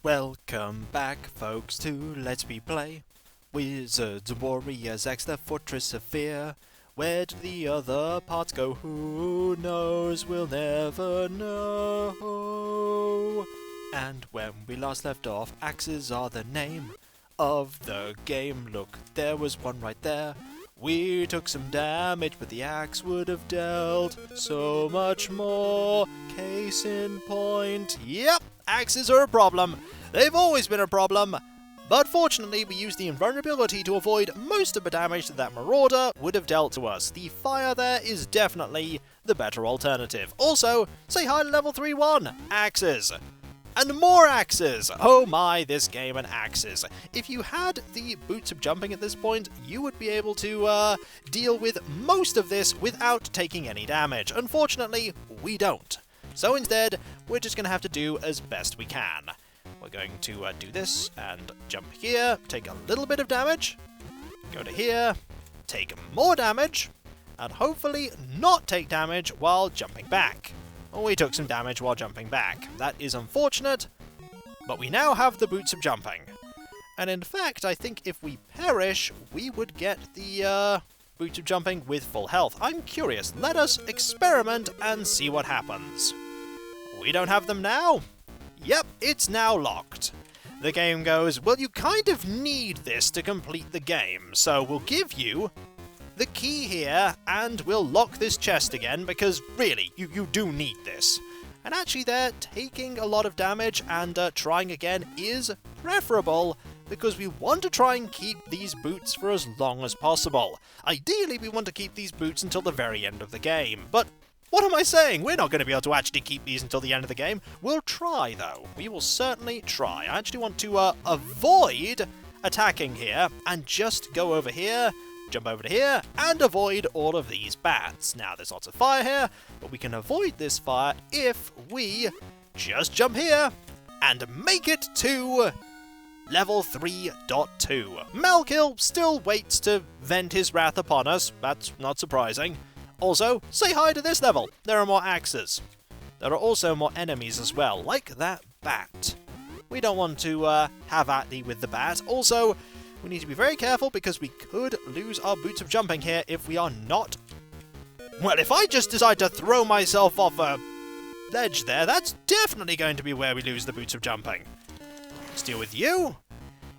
Welcome back, folks, to Let's Be Play. Wizards, warriors, axe the fortress of fear. Where do the other parts go? Who knows? We'll never know. And when we last left off, axes are the name of the game. Look, there was one right there. We took some damage, but the axe would have dealt so much more. Case in point. Yep, axes are a problem. They've always been a problem. But fortunately, we used the invulnerability to avoid most of the damage that marauder would have dealt to us. The fire there is definitely the better alternative. Also, say hi to level 3-1, axes. And more axes! Oh my, this game and axes. If you had the boots of jumping at this point, you would be able to deal with most of this without taking any damage. Unfortunately, we don't. So instead, we're just going to have to do as best we can. We're going to do this and jump here, take a little bit of damage, go to here, take more damage, and hopefully not take damage while jumping back. We took some damage while jumping back. That is unfortunate, but we now have the boots of jumping. And in fact, I think if we perish, we would get the boots of jumping with full health. I'm curious. Let us experiment and see what happens. We don't have them now. Yep, it's now locked. The game goes, well, you kind of need this to complete the game, so we'll give you the key here, and we'll lock this chest again, because really, you do need this. And actually they're taking a lot of damage, and trying again is preferable, because we want to try and keep these boots for as long as possible. Ideally, we want to keep these boots until the very end of the game, but what am I saying? We're not going to be able to actually keep these until the end of the game. We'll try, though. We will certainly try. I actually want to avoid attacking here, and just go over here, jump over to here, and avoid all of these bats. Now, there's lots of fire here, but we can avoid this fire if we just jump here and make it to level 3.2. Malkil still waits to vent his wrath upon us. That's not surprising. Also, say hi to this level. There are more axes. There are also more enemies as well, like that bat. We don't want to have at thee with the bat. Also, we need to be very careful because we could lose our boots of jumping here if we are not... Well, if I just decide to throw myself off a ledge there, that's definitely going to be where we lose the boots of jumping. Let's deal with you.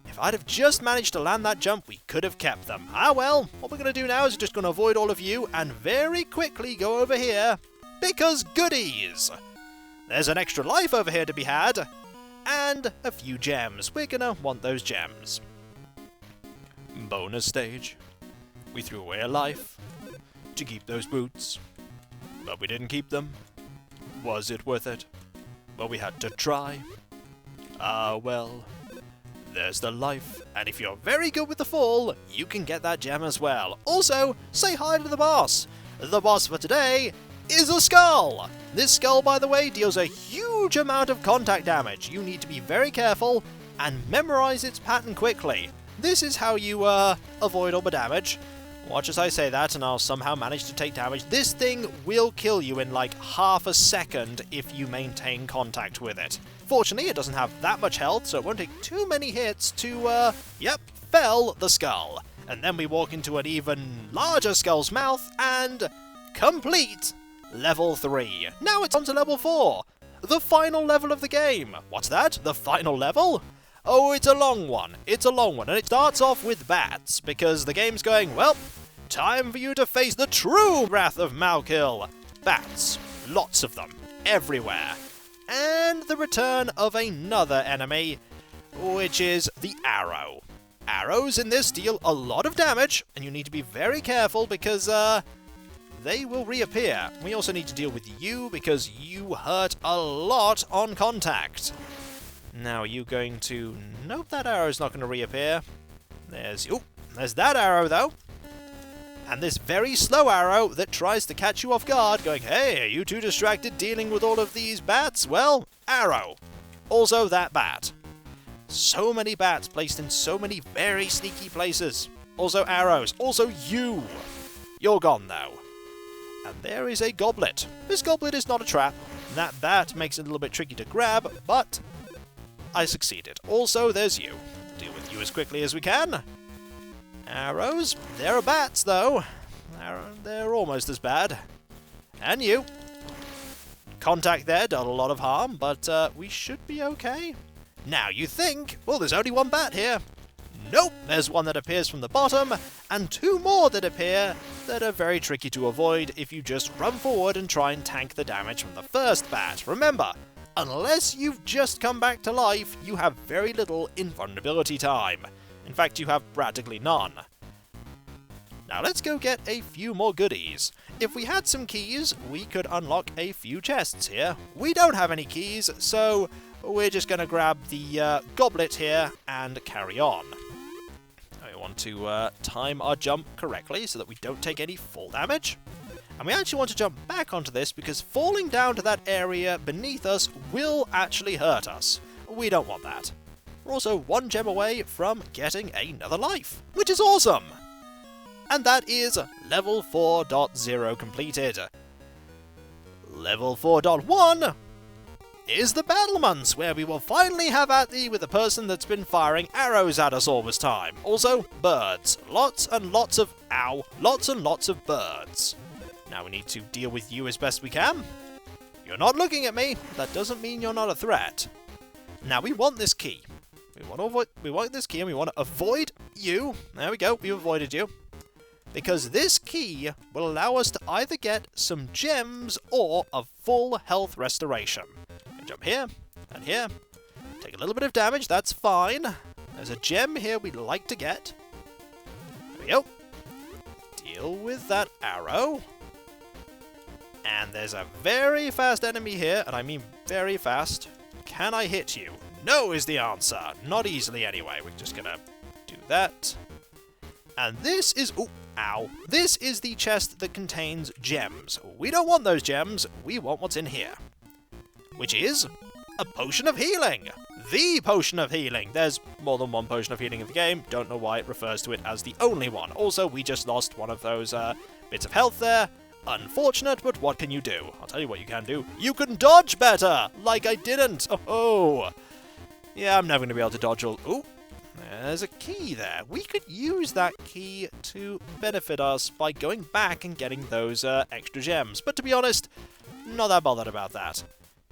If I'd have just managed to land that jump, we could have kept them. Ah well, what we're going to do now is just going to avoid all of you and very quickly go over here, because goodies! There's an extra life over here to be had, and a few gems. We're going to want those gems. Bonus stage. We threw away a life to keep those boots, but we didn't keep them. Was it worth it? Well, we had to try. Ah well. There's the life, and if you're very good with the fall, you can get that gem as well. Also, say hi to the boss. The boss for today is a skull. This skull, by the way, deals a huge amount of contact damage. You need to be very careful and memorize its pattern quickly. This is how you avoid all the damage. Watch as I say that, and I'll somehow manage to take damage. This thing will kill you in like half a second if you maintain contact with it. Fortunately, it doesn't have that much health, so it won't take too many hits to, yep, fell the skull. And then we walk into an even larger skull's mouth and complete level 3. Now it's on to level 4, the final level of the game. What's that? The final level? Oh, it's a long one. It's a long one, and it starts off with bats, because the game's going, well, time for you to face the true wrath of Malkil. Bats. Lots of them. Everywhere. And the return of another enemy, which is the arrow. Arrows in this deal a lot of damage, and you need to be very careful because they will reappear. We also need to deal with you because you hurt a lot on contact. Now, are you going to... Nope, that arrow's not going to reappear. There's that arrow, though. And this very slow arrow that tries to catch you off guard, going, hey, are you too distracted dealing with all of these bats? Well, arrow. Also that bat. So many bats placed in so many very sneaky places. Also arrows. Also you. You're gone, though. And there is a goblet. This goblet is not a trap. That bat makes it a little bit tricky to grab, but I succeeded. Also, there's you. Deal with you as quickly as we can. Arrows. There are bats, though. They're almost as bad. And you. Contact there done a lot of harm, but we should be okay. Now you think, well, there's only one bat here. Nope, there's one that appears from the bottom, and two more that appear that are very tricky to avoid if you just run forward and try and tank the damage from the first bat. Remember, unless you've just come back to life, you have very little invulnerability time. In fact, you have practically none. Now let's go get a few more goodies. If we had some keys, we could unlock a few chests here. We don't have any keys, so we're just going to grab the goblet here and carry on. We want to time our jump correctly so that we don't take any fall damage. And we actually want to jump back onto this because falling down to that area beneath us will actually hurt us. We don't want that. We're also one gem away from getting another life, which is awesome! And that is level 4.0 completed. Level 4.1 is the battlements, where we will finally have at thee with the person that's been firing arrows at us all this time. Also, birds. Lots and lots of birds. Now we need to deal with you as best we can. You're not looking at me. That doesn't mean you're not a threat. Now we want this key. We want this key and we want to avoid you. There we go, we've avoided you. Because this key will allow us to either get some gems or a full health restoration. Jump here and here. Take a little bit of damage, that's fine. There's a gem here we'd like to get. There we go. Deal with that arrow. And there's a very fast enemy here, and I mean very fast. Can I hit you? No is the answer. Not easily anyway. We're just gonna do that. And this is... Ooh, ow. This is the chest that contains gems. We don't want those gems. We want what's in here. Which is a potion of healing. The potion of healing. There's more than one potion of healing in the game. Don't know why it refers to it as the only one. Also, we just lost one of those bits of health there. Unfortunate, but what can you do? I'll tell you what you can do. You can dodge better! Like I didn't! Oh! Yeah, I'm never going to be able to dodge all... Ooh! There's a key there. We could use that key to benefit us by going back and getting those extra gems. But to be honest, not that bothered about that.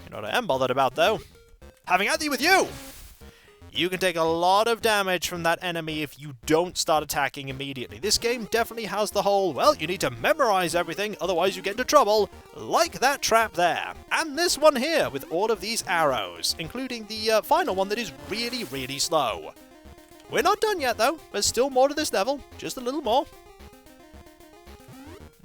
You know what I am bothered about, though? Having at thee with you! You can take a lot of damage from that enemy if you don't start attacking immediately. This game definitely has the whole, well, you need to memorize everything, otherwise you get into trouble, like that trap there. And this one here, with all of these arrows, including the final one that is really, really slow. We're not done yet, though. There's still more to this level. Just a little more.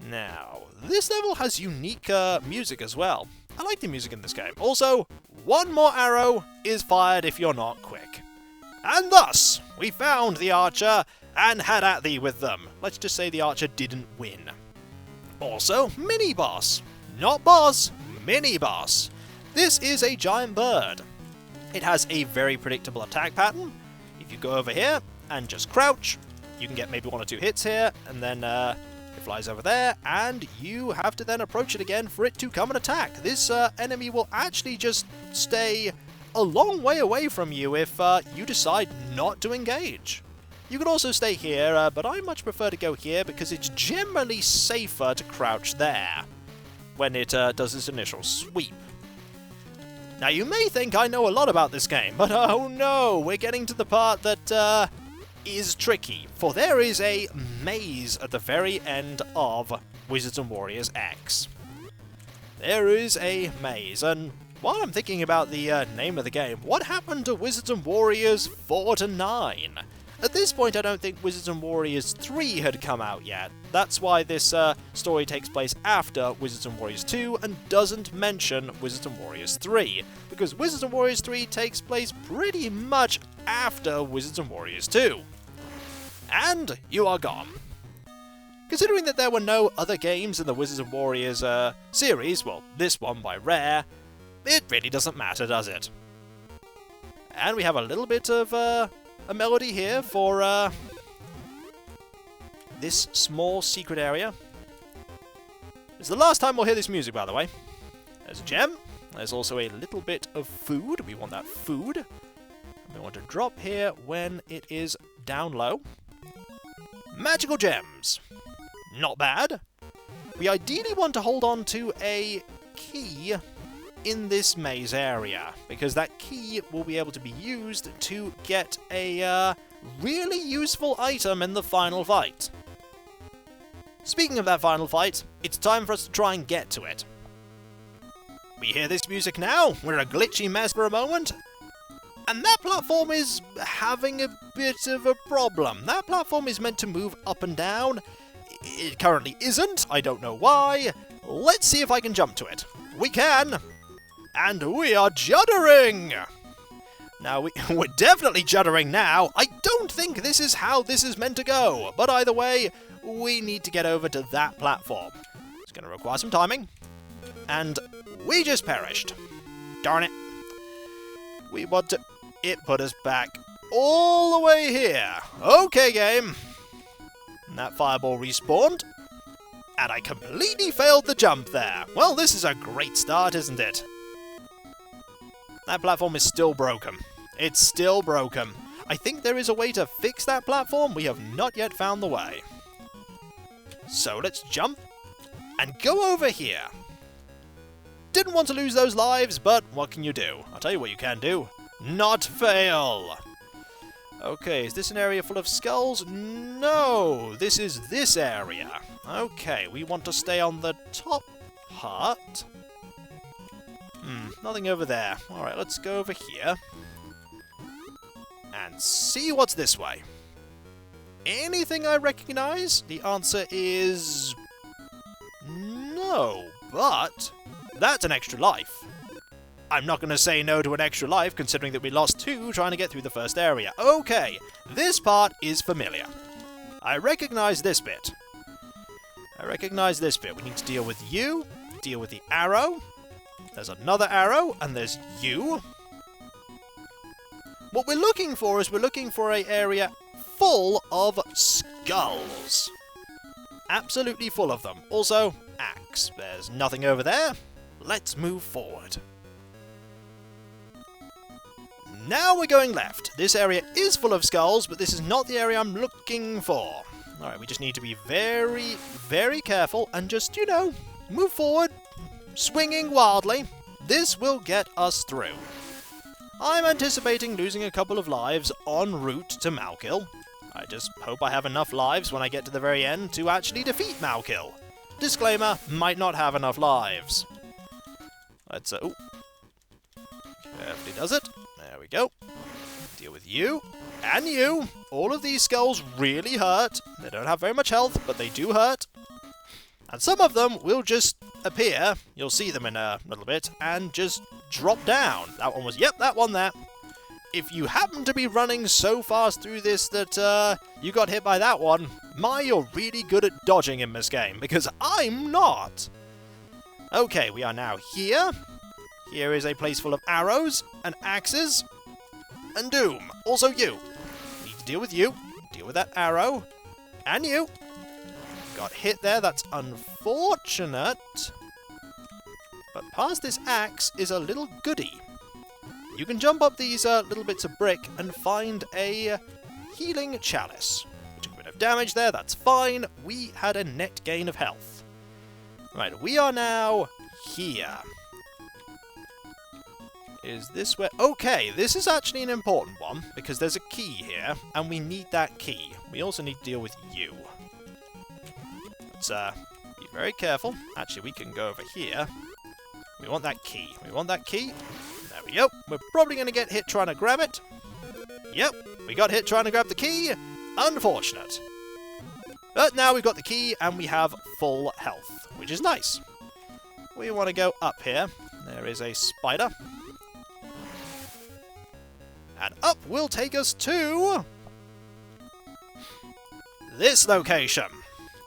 Now, this level has unique music as well. I like the music in this game. Also, one more arrow is fired if you're not quick. And thus, we found the archer and had at thee with them. Let's just say the archer didn't win. Also, mini-boss. Not boss, mini-boss. This is a giant bird. It has a very predictable attack pattern. If you go over here and just crouch, you can get maybe 1 or 2 hits here, and then it flies over there, and you have to then approach it again for it to come and attack. This enemy will actually just stay a long way away from you if you decide not to engage. You can also stay here, but I much prefer to go here because it's generally safer to crouch there when it does its initial sweep. Now you may think I know a lot about this game, but oh no, we're getting to the part that is tricky, for there is a maze at the very end of Wizards and Warriors X. There is a maze, and while I'm thinking about the name of the game, what happened to Wizards and Warriors 4 to 9? At this point, I don't think Wizards and Warriors 3 had come out yet. That's why this story takes place after Wizards and Warriors 2 and doesn't mention Wizards and Warriors 3, because Wizards and Warriors 3 takes place pretty much after Wizards and Warriors 2. And you are gone. Considering that there were no other games in the Wizards and Warriors series, well, this one by Rare, it really doesn't matter, does it? And we have a little bit of a melody here for this small secret area. It's the last time we'll hear this music, by the way. There's a gem. There's also a little bit of food. We want that food. We want to drop here when it is down low. Magical gems. Not bad. We ideally want to hold on to a key in this maze area, because that key will be able to be used to get a really useful item in the final fight. Speaking of that final fight, it's time for us to try and get to it. We hear this music now, we're a glitchy mess for a moment, and that platform is having a bit of a problem. That platform is meant to move up and down. It currently isn't, I don't know why. Let's see if I can jump to it. We can! And we are juddering! Now, we're definitely juddering now. I don't think this is how this is meant to go. But either way, we need to get over to that platform. It's going to require some timing. And we just perished. Darn it. We want to... It put us back all the way here. Okay, game. And that fireball respawned. And I completely failed the jump there. Well, this is a great start, isn't it? That platform is still broken. It's still broken. I think there is a way to fix that platform. We have not yet found the way. So let's jump and go over here. Didn't want to lose those lives, but what can you do? I'll tell you what you can do. Not fail! Okay, is this an area full of skulls? No! This is this area. Okay, we want to stay on the top part. Nothing over there. Alright, let's go over here. And see what's this way. Anything I recognize? The answer is... no, but... that's an extra life. I'm not going to say no to an extra life, considering that we lost 2 trying to get through the first area. Okay, this part is familiar. I recognize this bit. I recognize this bit. We need to deal with you, deal with the arrow. There's another arrow, and there's you. What we're looking for is we're looking for an area full of skulls. Absolutely full of them. Also, axe. There's nothing over there. Let's move forward. Now we're going left. This area is full of skulls, but this is not the area I'm looking for. Alright, we just need to be very, very careful and just, you know, move forward, swinging wildly. This will get us through. I'm anticipating losing a couple of lives en route to Malkil. I just hope I have enough lives when I get to the very end to actually defeat Malkil. Disclaimer, might not have enough lives. Let's, oh. Carefully does it. There we go. Deal with you. And you. All of these skulls really hurt. They don't have very much health, but they do hurt. And some of them will just appear. You'll see them in a little bit. And just drop down. That one was, yep, that one there. If you happen to be running so fast through this that you got hit by that one, you're really good at dodging in this game, because I'm not. Okay, we are now here. Here is a place full of arrows and axes and doom. Also you. Need to deal with you. Deal with that arrow. And you. Got hit there. That's unfortunate. But past this axe is a little goodie. You can jump up these little bits of brick and find a healing chalice. We took a bit of damage there. That's fine. We had a net gain of health. Right, we are now here. Is this where... okay, this is actually an important one, because there's a key here, and we need that key. We also need to deal with you. Let's be very careful. Actually, we can go over here. We want that key. We want that key. There we go. We're probably going to get hit trying to grab it. Yep, we got hit trying to grab the key. Unfortunate. But now we've got the key, and we have full health, which is nice. We want to go up here. There is a spider. And up will take us to... this location.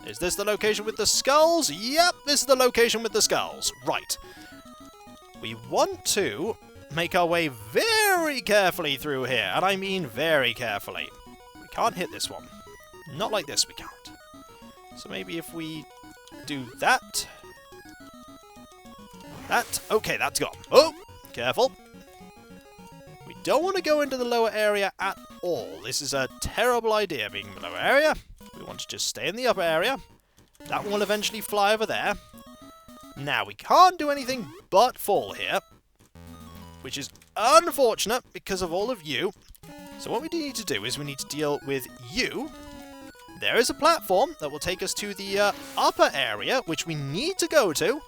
Is this the location with the skulls? Yep, this is the location with the skulls. Right. We want to make our way very carefully through here. And I mean very carefully. We can't hit this one. Not like this, we can't. So maybe if we do that... that... okay, that's gone. Oh, careful. We don't want to go into the lower area at all. This is a terrible idea, being in the lower area. We want to just stay in the upper area. That one will eventually fly over there. Now, we can't do anything but fall here, which is unfortunate because of all of you. So what we need to do is we need to deal with you. There is a platform that will take us to the upper area, which we need to go to.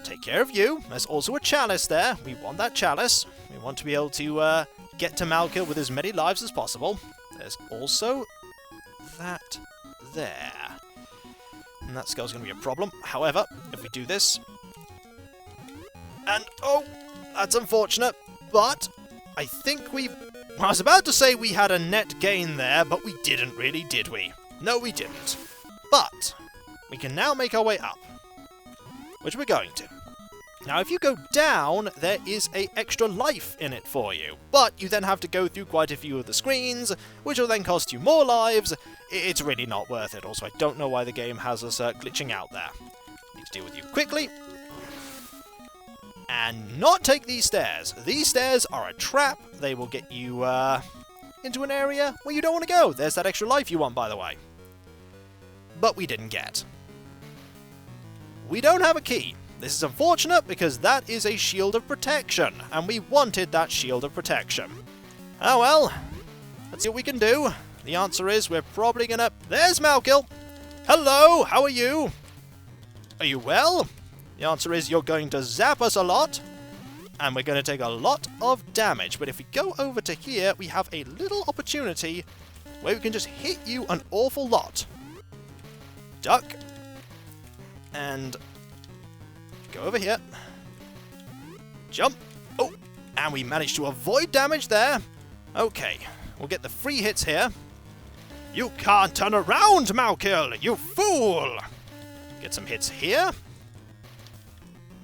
Take care of you. There's also a chalice there. We want that chalice. We want to be able to get to Malkil with as many lives as possible. There's also that there. And that skull's going to be a problem. However, if we do this... And, oh, that's unfortunate. But I think we... I was about to say we had a net gain there, but we didn't really, did we? No, we didn't. But we can now make our way up, which we're going to. Now, if you go down, there is an extra life in it for you, but you then have to go through quite a few of the screens, which will then cost you more lives. It's really not worth it. Also, I don't know why the game has us glitching out there. Need to deal with you quickly. And not take these stairs. These stairs are a trap. They will get you into an area where you don't want to go. There's that extra life you want, by the way. But we didn't get. We don't have a key. This is unfortunate because that is a shield of protection, and we wanted that shield of protection. Oh well, let's see what we can do. The answer is we're probably gonna... There's Malkil! Hello, how are you? Are you well? The answer is you're going to zap us a lot, and we're going to take a lot of damage. But if we go over to here, we have a little opportunity where we can just hit you an awful lot. Duck. And go over here. Jump. Oh, and we managed to avoid damage there. Okay, we'll get the free hits here. You can't turn around, Malkil, you fool! Get some hits here.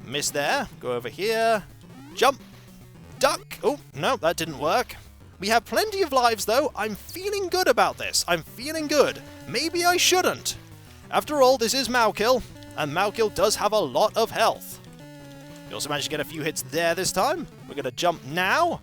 Miss there. Go over here. Jump. Duck. Oh, no, that didn't work. We have plenty of lives, though. I'm feeling good about this. I'm feeling good. Maybe I shouldn't. After all, this is Malkil, and Malkil does have a lot of health. We also managed to get a few hits there this time. We're going to jump now.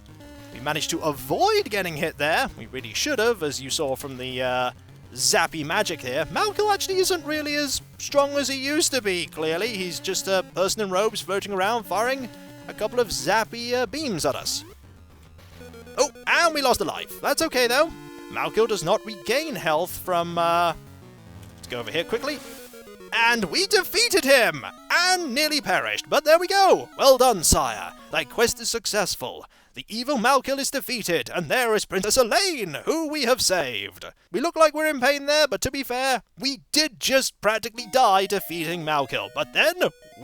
We managed to avoid getting hit there. We really should have, as you saw from the zappy magic here. Malkil actually isn't really as strong as he used to be, clearly. He's just a person in robes floating around, firing a couple of zappy beams at us. Oh, and we lost a life. That's okay, though. Malkil does not regain health from... Let's go over here quickly. And we defeated him! And nearly perished, but there we go! Well done, sire. Thy quest is successful. The evil Malkil is defeated, and there is Princess Elaine, who we have saved. We look like we're in pain there, but to be fair, we did just practically die defeating Malkil, but then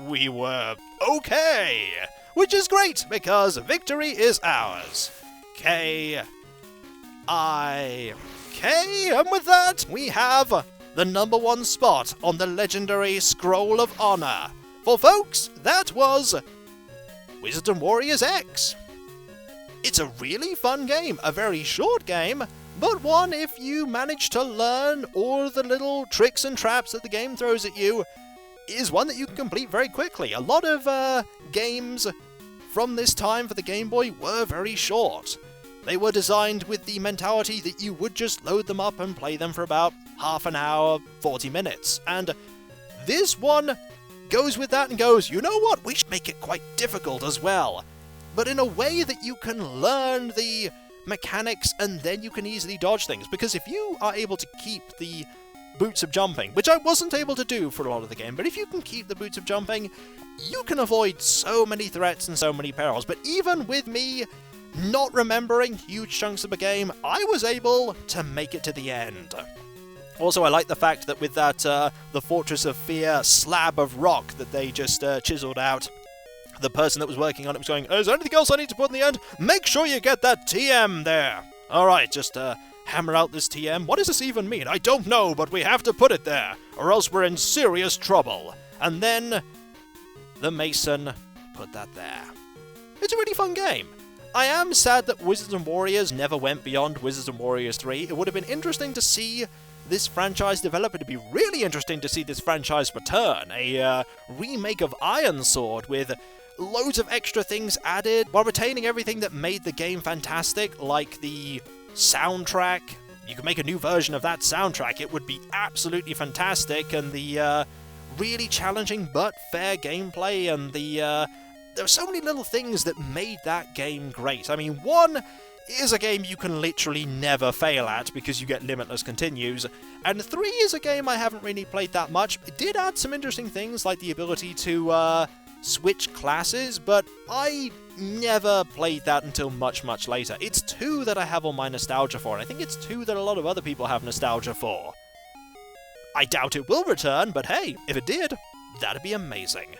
we were okay, which is great, because victory is ours. K-I-K, and with that, we have the #1 spot on the legendary Scroll of Honor. For folks, that was Wizards and Warriors X. It's a really fun game, a very short game, but one if you manage to learn all the little tricks and traps that the game throws at you, is one that you can complete very quickly. A lot of games from this time for the Game Boy were very short. They were designed with the mentality that you would just load them up and play them for about half an hour, 40 minutes. And this one goes with that and goes, you know what, we should make it quite difficult as well. But in a way that you can learn the mechanics and then you can easily dodge things. Because if you are able to keep the boots of jumping, which I wasn't able to do for a lot of the game, but if you can keep the boots of jumping, you can avoid so many threats and so many perils. But even with me not remembering huge chunks of the game, I was able to make it to the end. Also, I like the fact that with that the Fortress of Fear slab of rock that they just chiseled out, the person that was working on it was going, is there anything else I need to put in the end? Make sure you get that TM there. Alright, just hammer out this TM. What does this even mean? I don't know, but we have to put it there, or else we're in serious trouble. And then the Mason put that there. It's a really fun game. I am sad that Wizards and Warriors never went beyond Wizards and Warriors 3. It would have been interesting to see this franchise develop. It'd be really interesting to see this franchise return. A remake of Ironsword with loads of extra things added, while retaining everything that made the game fantastic, like the soundtrack. You could make a new version of that soundtrack, it would be absolutely fantastic, and the really challenging but fair gameplay, and there are so many little things that made that game great. I mean, 1 is a game you can literally never fail at because you get limitless continues, and 3 is a game I haven't really played that much. It did add some interesting things like the ability to switch classes, but I never played that until much, much later. It's 2 that I have all my nostalgia for, and I think it's 2 that a lot of other people have nostalgia for. I doubt it will return, but hey, if it did, that'd be amazing.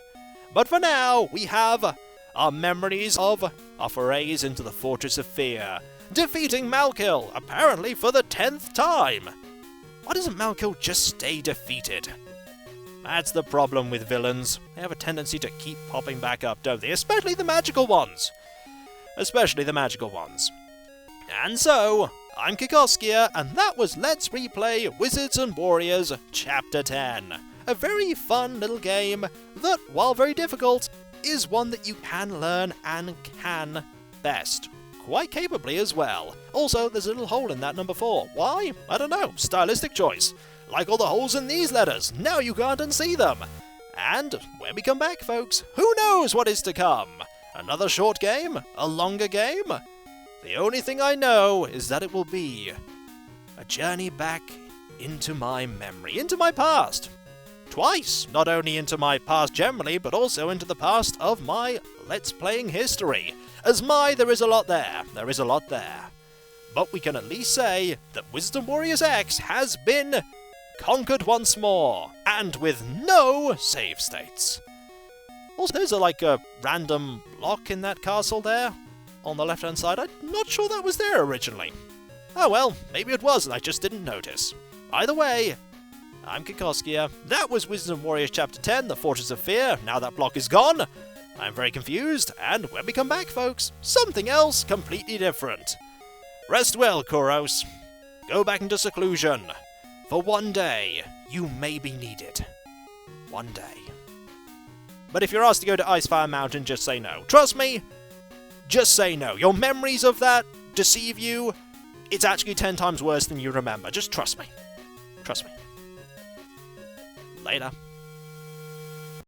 But for now, we have our memories of our forays into the Fortress of Fear, defeating Malkil, apparently for the 10th time. Why doesn't Malkil just stay defeated? That's the problem with villains. They have a tendency to keep popping back up, don't they? Especially the magical ones. And so, I'm Kikoskia, and that was Let's Replay Wizards and Warriors Chapter 10. A very fun little game that, while very difficult, is one that you can learn and can best. Quite capably as well. Also, there's a little hole in that number 4. Why? I don't know. Stylistic choice. Like all the holes in these letters. Now you can't unsee them. And when we come back, folks, who knows what is to come? Another short game? A longer game? The only thing I know is that it will be a journey back into my memory, into my past. Twice, not only into my past generally, but also into the past of my Let's Playing history. As there is a lot there. There is a lot there. But we can at least say that Wizards and Warriors X has been conquered once more, and with no save states. Also, there's a random block in that castle there, on the left-hand side. I'm not sure that was there originally. Oh well, maybe it was and I just didn't notice. Either way, I'm Kikoskia. That was Wizards and Warriors Chapter 10, The Fortress of Fear. Now that block is gone. I'm very confused, and when we come back, folks, something else completely different. Rest well, Kuros. Go back into seclusion. For one day, you may be needed. One day. But if you're asked to go to Icefire Mountain, just say no. Trust me, just say no. Your memories of that deceive you. It's actually 10 times worse than you remember. Just trust me. Trust me. Later.